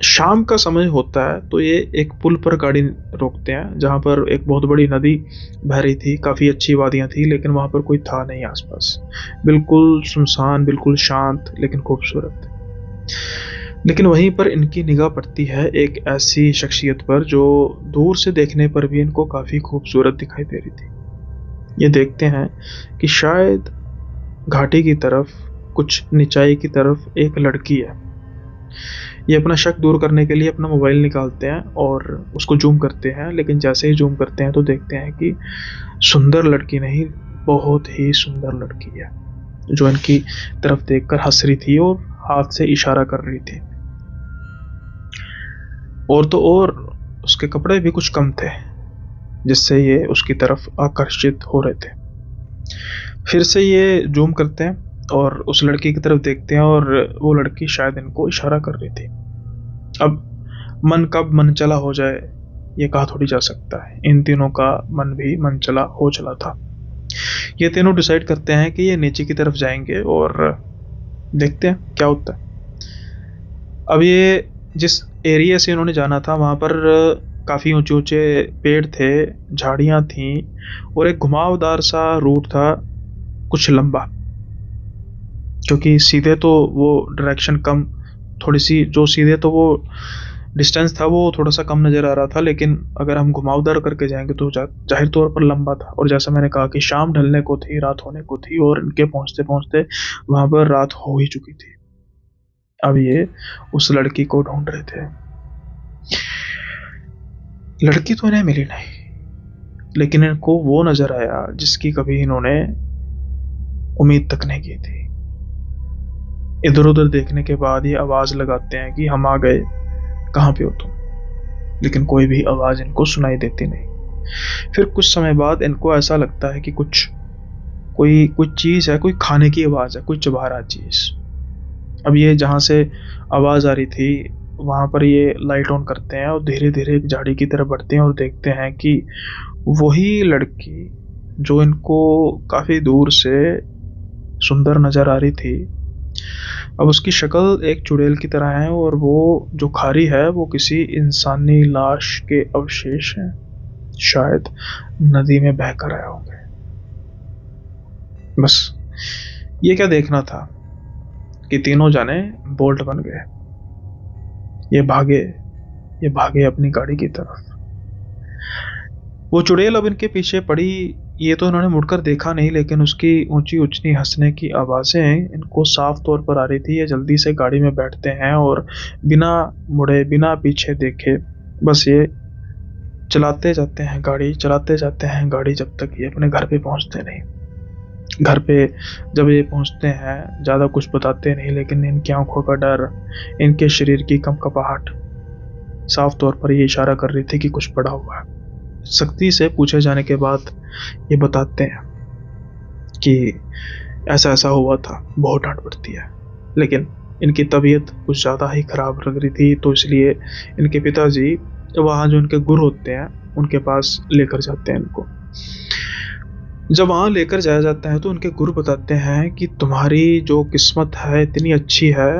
शाम का समय होता है, तो ये एक पुल पर गाड़ी रोकते हैं, जहाँ पर एक बहुत बड़ी नदी बह रही थी, काफ़ी अच्छी वादियाँ थी, लेकिन वहाँ पर कोई था नहीं आसपास। बिल्कुल सुनसान, बिल्कुल शांत, लेकिन खूबसूरत। लेकिन वहीं पर इनकी निगाह पड़ती है एक ऐसी शख्सियत पर जो दूर से देखने पर भी इनको काफ़ी खूबसूरत दिखाई दे रही थी। ये देखते हैं कि शायद घाटी की तरफ, कुछ निचाई की तरफ एक लड़की है। ये अपना शक दूर करने के लिए अपना मोबाइल निकालते हैं और उसको जूम करते हैं, लेकिन जैसे ही जूम करते हैं तो देखते हैं कि सुंदर लड़की नहीं, बहुत ही सुंदर लड़की है, जो इनकी तरफ देखकर हंस रही थी और हाथ से इशारा कर रही थी। और तो और उसके कपड़े भी कुछ कम थे, जिससे ये उसकी तरफ आकर्षित हो रहे थे। फिर से ये जूम करते हैं और उस लड़की की तरफ देखते हैं, और वो लड़की शायद इनको इशारा कर रही थी। अब मन कब मन चला हो जाए ये कहा थोड़ी जा सकता है। इन तीनों का मन भी मन चला हो चला था। ये तीनों डिसाइड करते हैं कि ये नीचे की तरफ जाएंगे और देखते हैं क्या होता है। अब ये जिस एरिया से इन्होंने जाना था वहाँ पर काफ़ी ऊंचे ऊंचे पेड़ थे, झाड़ियाँ थीं और एक घुमावदार सा रूट था, कुछ लंबा, क्योंकि सीधे तो वो डायरेक्शन कम, थोड़ी सी जो सीधे तो वो डिस्टेंस था वो थोड़ा सा कम नज़र आ रहा था, लेकिन अगर हम घुमावदार करके जाएंगे तो जाहिर तौर पर लंबा था। और जैसा मैंने कहा कि शाम ढलने को थी, रात होने को थी, और इनके पहुंचते पहुंचते वहां पर रात हो ही चुकी थी। अब ये उस लड़की को ढूंढ रहे थे। लड़की तो इन्हें मिली नहीं, लेकिन इनको वो नजर आया जिसकी कभी इन्होंने उम्मीद तक नहीं की थी। इधर उधर देखने के बाद ये आवाज लगाते हैं कि हम आ गए, कहाँ पे हो तुम? लेकिन कोई भी आवाज इनको सुनाई देती नहीं। फिर कुछ समय बाद इनको ऐसा लगता है कि कोई चीज है, कोई खाने की आवाज है, कोई चबा रहा चीज। अब ये जहां से आवाज आ रही थी वहां पर ये लाइट ऑन करते हैं और धीरे धीरे एक झाड़ी की तरफ बढ़ते हैं और देखते हैं कि वही लड़की जो इनको काफी दूर से सुंदर नजर आ रही थी, अब उसकी शक्ल एक चुड़ैल की तरह है और वो जो खा रही है वो किसी इंसानी लाश के अवशेष हैं, शायद नदी में बहकर आए होंगे। बस ये क्या देखना था कि तीनों जाने बोल्ट बन गए। ये भागे अपनी गाड़ी की तरफ। वो चुड़ैल अब इनके पीछे पड़ी। ये तो इन्होंने मुड़कर देखा नहीं, लेकिन उसकी ऊंची ऊंची हंसने की आवाजें इनको साफ तौर पर आ रही थी। ये जल्दी से गाड़ी में बैठते हैं और बिना मुड़े बिना पीछे देखे बस ये चलाते जाते हैं गाड़ी जब तक ये अपने घर पे पहुंचते नहीं। घर पे जब ये पहुंचते हैं ज्यादा कुछ बताते नहीं, लेकिन इनकी आंखों का डर, इनके शरीर की कंपकपाहट साफ तौर पर ये इशारा कर रही थी कि कुछ पड़ा हुआ है। सख्ती से पूछे जाने के बाद ये बताते हैं कि ऐसा ऐसा हुआ था, बहुत डांट पड़ती है। लेकिन इनकी तबीयत कुछ ज़्यादा ही खराब लग रही थी, तो इसलिए इनके पिताजी वहाँ जो इनके गुरु होते हैं उनके पास लेकर जाते हैं इनको। जब वहाँ लेकर जाया जाता है तो उनके गुरु बताते हैं कि तुम्हारी जो किस्मत है इतनी अच्छी है,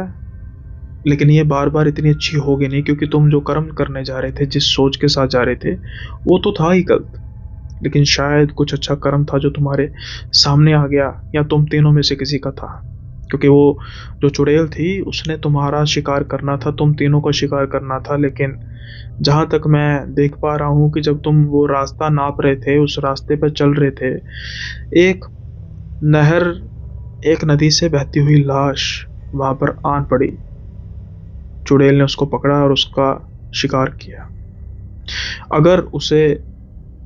लेकिन ये बार बार इतनी अच्छी होगी नहीं, क्योंकि तुम जो कर्म करने जा रहे थे, जिस सोच के साथ जा रहे थे, वो तो था ही गलत, लेकिन शायद कुछ अच्छा कर्म था जो तुम्हारे सामने आ गया, या तुम तीनों में से किसी का था। क्योंकि वो जो चुड़ैल थी उसने तुम्हारा शिकार करना था, तुम तीनों का शिकार करना था। लेकिन जहां तक मैं देख पा रहा हूं कि जब तुम वो रास्ता नाप रहे थे, उस रास्ते पर चल रहे थे, एक नहर, एक नदी से बहती हुई लाश वहां पर आन पड़ी। चुड़ैल ने उसको पकड़ा और उसका शिकार किया। अगर उसे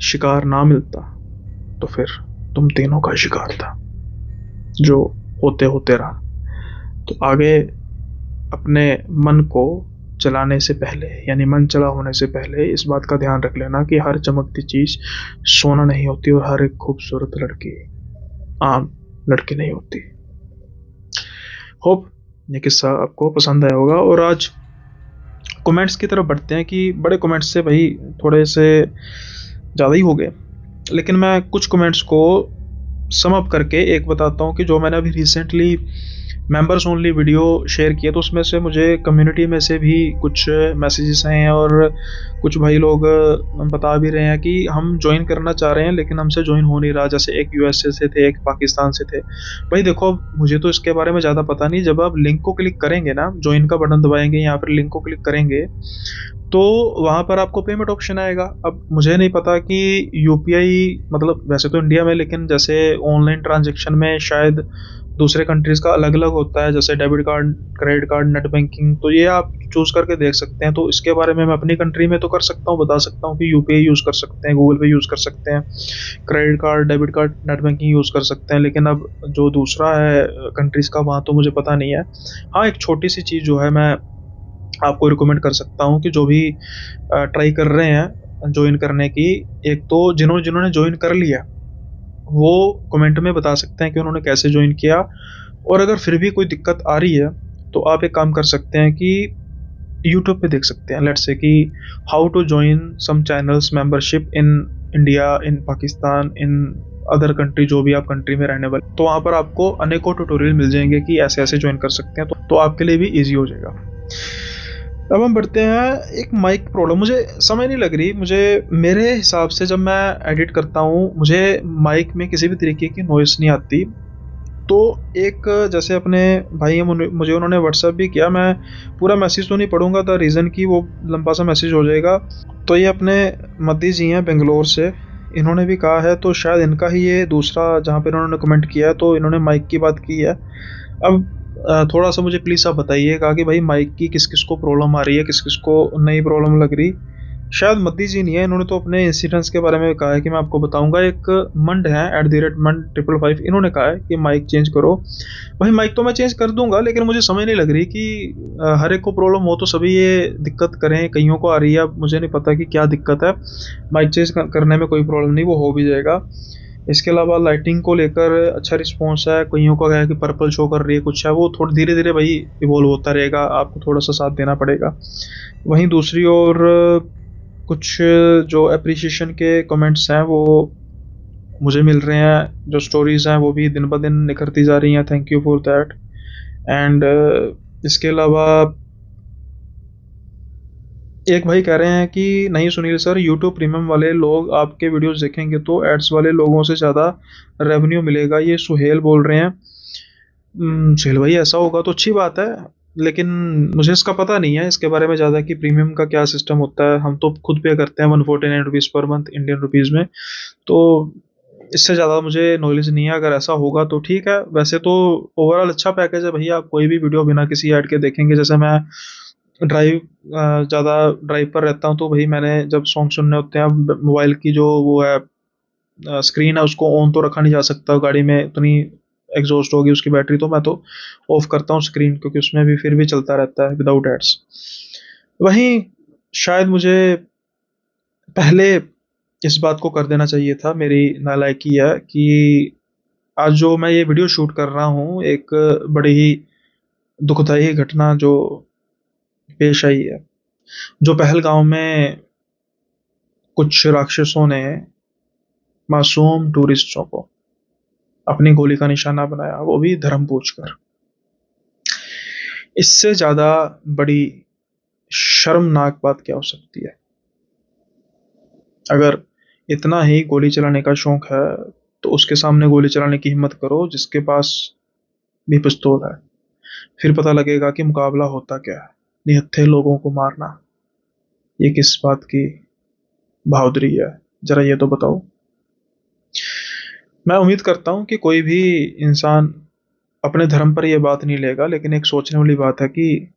शिकार ना मिलता तो फिर तुम तीनों का शिकार था, जो होते होते रहा। तो आगे अपने मन को चलाने से पहले, यानी मन चला होने से पहले, इस बात का ध्यान रख लेना कि हर चमकती चीज सोना नहीं होती और हर एक खूबसूरत लड़की आम लड़की नहीं होती। होप ये किस्सा आपको पसंद आया होगा। और आज कमेंट्स की तरफ बढ़ते हैं कि बड़े कमेंट्स से भाई थोड़े से ज़्यादा ही हो गए, लेकिन मैं कुछ कमेंट्स को सम अप करके एक बताता हूँ कि जो मैंने अभी recently members only video share किया, तो उसमें से मुझे कम्युनिटी में से भी कुछ मैसेजेस आए हैं और कुछ भाई लोग बता भी रहे हैं कि हम ज्वाइन करना चाह रहे हैं लेकिन हमसे ज्वाइन हो नहीं रहा। जैसे एक यूएसए से थे, एक पाकिस्तान से थे। भाई देखो, मुझे तो इसके बारे में ज़्यादा पता नहीं। जब आप लिंक को क्लिक करेंगे ना, ज्वाइन का बटन दबाएंगे, यहाँ पर लिंक को क्लिक करेंगे तो वहाँ पर आपको पेमेंट ऑप्शन आएगा। अब मुझे नहीं पता कि यूपीआई, मतलब वैसे तो इंडिया में, लेकिन जैसे ऑनलाइन ट्रांजेक्शन में शायद दूसरे कंट्रीज़ का अलग अलग होता है, जैसे debit card, credit card, net banking. तो ये आप चूज़ करके देख सकते हैं। तो इसके बारे में मैं अपनी कंट्री में तो कर सकता हूँ, बता सकता हूँ कि यूपीआई यूज़ कर सकते हैं, गूगल पे यूज़ कर सकते हैं, credit card, debit card, net banking use कर सकते हैं। लेकिन अब जो दूसरा है कंट्रीज़ का, वहाँ तो मुझे पता नहीं है। हाँ, एक छोटी सी चीज़ जो है मैं आपको रिकमेंड कर सकता हूँ कि जो भी ट्राई कर रहे हैं ज्वाइन करने की, एक तो जिन्होंने ज्वाइन कर लिया वो कमेंट में बता सकते हैं कि उन्होंने कैसे ज्वाइन किया। और अगर फिर भी कोई दिक्कत आ रही है तो आप एक काम कर सकते हैं कि यूट्यूब पे देख सकते हैं, लेट्स से कि how to join some channels membership in India, in Pakistan, in other country, जो भी आप कंट्री में रहने वाले, तो वहाँ पर आपको अनेकों ट्यूटोरियल मिल जाएंगे कि ऐसे ऐसे ज्वाइन कर सकते हैं। तो आपके लिए भी ईजी हो जाएगा। अब हम बढ़ते हैं। एक माइक प्रॉब्लम, मुझे समझ नहीं लग रही, मुझे मेरे हिसाब से जब मैं एडिट करता हूँ मुझे माइक में किसी भी तरीके की नॉइस नहीं आती। तो एक जैसे अपने भाई हैं, मुझे उन्होंने व्हाट्सएप भी किया, मैं पूरा मैसेज तो नहीं पढ़ूंगा, द रीज़न की वो लंबा सा मैसेज हो जाएगा। तो ये अपने मद्दी जी हैं बेंगलोर से, इन्होंने भी कहा है, तो शायद इनका ही ये दूसरा जहाँ पे इन्होंने कमेंट किया है, तो इन्होंने माइक की बात की है। अब थोड़ा सा मुझे प्लीज़ आप बताइएगा कि भाई माइक की किस किस को प्रॉब्लम आ रही है, किस किस को नई प्रॉब्लम लग रही। शायद मद्दी जी नहीं है, इन्होंने तो अपने इंसिडेंट्स के बारे में कहा है कि मैं आपको बताऊंगा। एक मंड है @मंड555, इन्होंने कहा है कि माइक चेंज करो। भाई माइक तो मैं चेंज कर दूंगा, लेकिन मुझे समझ नहीं लग रही कि हर एक को प्रॉब्लम हो तो सभी ये दिक्कत करें, कईयों को आ रही है। अब मुझे नहीं पता कि क्या दिक्कत है। माइक चेंज करने में कोई प्रॉब्लम नहीं, वो हो भी जाएगा। इसके अलावा लाइटिंग को लेकर अच्छा रिस्पॉन्स है, कईयों का है कि पर्पल शो कर रही है, कुछ है, वो थोड़ा धीरे धीरे भाई इवॉल्व होता रहेगा, आपको थोड़ा सा साथ देना पड़ेगा। वहीं दूसरी ओर कुछ जो अप्रिसिएशन के कमेंट्स हैं वो मुझे मिल रहे हैं, जो स्टोरीज हैं वो भी दिन ब दिन निखरती जा रही हैं। Thank you for that. And इसके अलावा एक भाई कह रहे हैं कि नहीं सुनील सर, यूट्यूब प्रीमियम वाले लोग आपके वीडियोस देखेंगे तो एड्स वाले लोगों से ज़्यादा रेवेन्यू मिलेगा, ये सुहेल बोल रहे हैं। सुहेल भाई ऐसा होगा तो अच्छी बात है, लेकिन मुझे इसका पता नहीं है इसके बारे में ज़्यादा कि प्रीमियम का क्या सिस्टम होता है। हम तो खुद पे करते हैं 149 rupees per month Indian rupees में, तो इससे ज़्यादा मुझे नॉलेज नहीं है। अगर ऐसा होगा तो ठीक है, वैसे तो ओवरऑल अच्छा पैकेज है भैया। आप कोई भी वीडियो बिना किसी ऐड के देखेंगे। जैसे मैं ड्राइव ज़्यादा ड्राइव पर रहता हूँ, तो भाई मैंने जब सॉन्ग सुनने होते हैं, मोबाइल की जो वो है स्क्रीन है, उसको ऑन तो रखा नहीं जा सकता, गाड़ी में इतनी एग्जॉस्ट होगी उसकी बैटरी, तो मैं तो ऑफ करता हूँ स्क्रीन, क्योंकि उसमें भी फिर भी चलता रहता है विदाउट एड्स। वहीं शायद मुझे पहले इस बात को कर देना चाहिए था, मेरी नालायकी है कि आज जो मैं ये वीडियो शूट कर रहा हूँ, एक बड़ी ही दुखदाई घटना जो पेश आई है। जो पहलगांव में कुछ राक्षसों ने मासूम टूरिस्टों को अपनी गोली का निशाना बनाया, वो भी धर्म पूछकर। इससे ज्यादा बड़ी शर्मनाक बात क्या हो सकती है। अगर इतना ही गोली चलाने का शौक है, तो उसके सामने गोली चलाने की हिम्मत करो जिसके पास भी पिस्तौल है। फिर पता लगेगा कि मुकाबला होता क्या है। निहत्थे लोगों को मारना, ये किस बात की बहादुरी है, जरा ये तो बताओ। मैं उम्मीद करता हूँ कि कोई भी इंसान अपने धर्म पर यह बात नहीं लेगा, लेकिन एक सोचने वाली बात है कि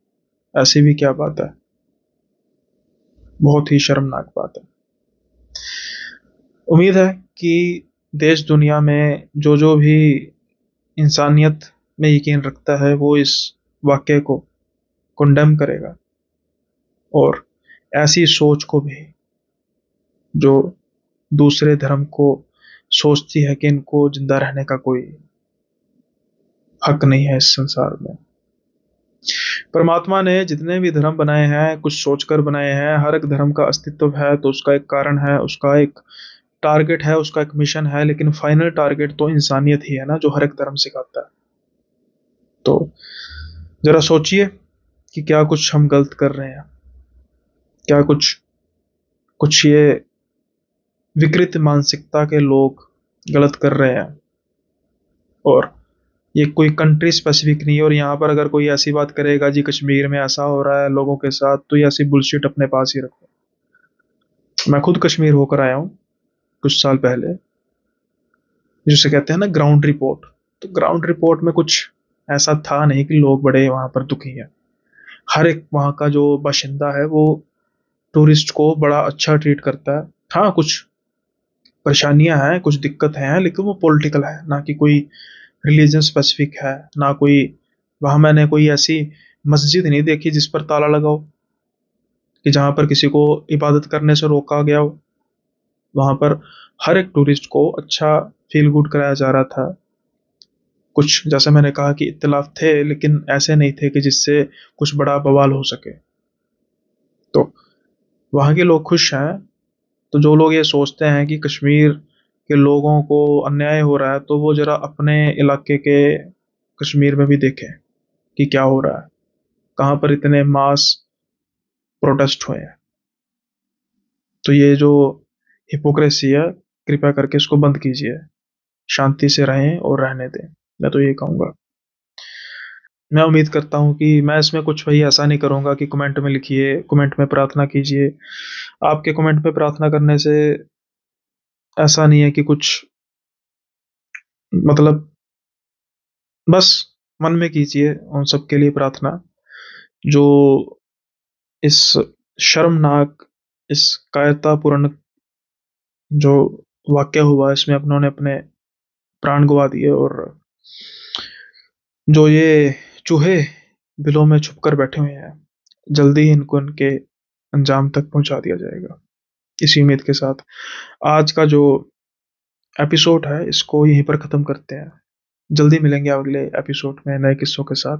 ऐसी भी क्या बात है। बहुत ही शर्मनाक बात है। उम्मीद है कि देश दुनिया में जो जो भी इंसानियत में यकीन रखता है, वो इस वाक्य को कंडेम करेगा, और ऐसी सोच को भी जो दूसरे धर्म को सोचती है कि इनको जिंदा रहने का कोई हक नहीं है इस संसार में। परमात्मा ने जितने भी धर्म बनाए हैं, कुछ सोचकर बनाए हैं। हर एक धर्म का अस्तित्व है तो उसका एक कारण है, उसका एक टारगेट है, उसका एक मिशन है, लेकिन फाइनल टारगेट तो इंसानियत ही है ना, जो हर एक धर्म सिखाता है। तो जरा सोचिए कि क्या कुछ हम गलत कर रहे हैं, क्या कुछ कुछ ये विकृत मानसिकता के लोग गलत कर रहे हैं। और ये कोई कंट्री स्पेसिफिक नहीं है। और यहाँ पर अगर कोई ऐसी बात करेगा जी कश्मीर में ऐसा हो रहा है लोगों के साथ, तो ये ऐसी बुलशिट अपने पास ही रखो। मैं खुद कश्मीर होकर आया हूँ कुछ साल पहले, जिसे कहते हैं ना ग्राउंड रिपोर्ट। तो ग्राउंड रिपोर्ट में कुछ ऐसा था नहीं कि लोग बड़े वहां पर दुखी हैं। हर एक वहां का जो बाशिंदा है वो टूरिस्ट को बड़ा अच्छा ट्रीट करता है। हाँ, कुछ परेशानियां हैं, कुछ दिक्कत हैं, लेकिन वो पॉलिटिकल है ना कि कोई रिलीजन स्पेसिफिक है ना कोई। वहां मैंने कोई ऐसी मस्जिद नहीं देखी जिस पर ताला लगाओ, कि जहां पर किसी को इबादत करने से रोका गया हो। वहां पर हर एक टूरिस्ट को अच्छा फील गुड कराया जा रहा था। कुछ जैसे मैंने कहा कि इख्तिलाफ थे, लेकिन ऐसे नहीं थे कि जिससे कुछ बड़ा बवाल हो सके। तो वहाँ के लोग खुश हैं। तो जो लोग ये सोचते हैं कि कश्मीर के लोगों को अन्याय हो रहा है, तो वो जरा अपने इलाके के कश्मीर में भी देखें कि क्या हो रहा है, कहाँ पर इतने मास प्रोटेस्ट हुए हैं। तो ये जो हिपोक्रेसी है, कृपया करके इसको बंद कीजिए। शांति से रहें और रहने दें, मैं तो ये कहूँगा। मैं उम्मीद करता हूँ कि मैं इसमें कुछ वही ऐसा नहीं करूँगा कि कमेंट में लिखिए, कमेंट में प्रार्थना कीजिए। आपके कमेंट में प्रार्थना करने से ऐसा नहीं है कि कुछ, मतलब बस मन में कीजिए उन सबके लिए प्रार्थना जो इस शर्मनाक, इस कायरतापूर्ण जो वाक़या हुआ इसमें उन्होंने अपने प्राण गँवा दिए, और जो ये चूहे बिलों में छुपकर बैठे हुए हैं, जल्दी ही इनको इनके अंजाम तक पहुँचा दिया जाएगा। इसी उम्मीद के साथ आज का जो एपिसोड है इसको यहीं पर ख़त्म करते हैं। जल्दी मिलेंगे अगले एपिसोड में नए किस्सों के साथ।